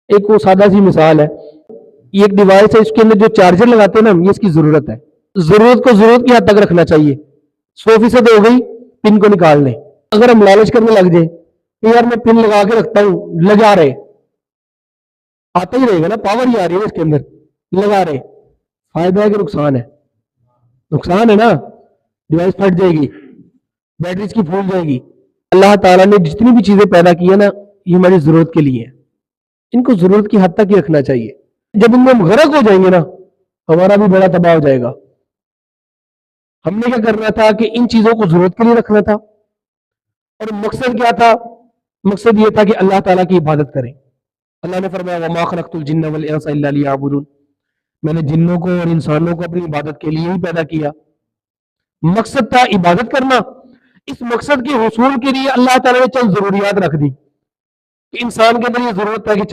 ایک وہ سادہ سی مثال ہے، یہ ایک ڈیوائس ہے، اس کے اندر جو چارجر لگاتے ہیں نا، یہ اس کی ضرورت ہے، ضرورت کو ضرورت کی حد تک رکھنا چاہیے. 100% ہو گئی، پن کو نکال لیں. اگر ہم لالچ کرنے لگ جائیں کہ یار میں پن لگا کے رکھتا ہوں، لگا رہے آتا ہی رہے گا نا، پاور ہی آ رہی ہے اس کے اندر، لگا رہے، فائدہ ہے کہ نقصان ہے؟ نقصان ہے نا، ڈیوائس پھٹ جائے گی، بیٹری اس کی پھول جائے گی. اللہ تعالیٰ نے جتنی بھی چیزیں پیدا کی ہیں نا، یہ ہماری ضرورت کے لیے ہیں، ان کو ضرورت کی حد تک ہی رکھنا چاہیے. جب ان میں ہم غرق ہو جائیں گے نا، ہمارا بھی بڑا تباہ ہو جائے گا. ہم نے کیا کرنا تھا کہ ان چیزوں کو ضرورت کے لیے رکھنا تھا، اور مقصد کیا تھا؟ مقصد یہ تھا کہ اللہ تعالیٰ کی عبادت کریں. اللہ نے فرمایا وَمَا خَلَقْتُ الْجِنَّ وَالْإِنسَ إِلَّا لِيَعْبُدُونِ، میں نے جنوں کو اور انسانوں کو اپنی عبادت کے لیے ہی پیدا کیا. مقصد تھا عبادت کرنا. اس مقصد کے حصول کے لیے اللہ تعالیٰ نے چند ضروریات رکھ دی کہ انسان کے اندر یہ ضرورت ہے کہ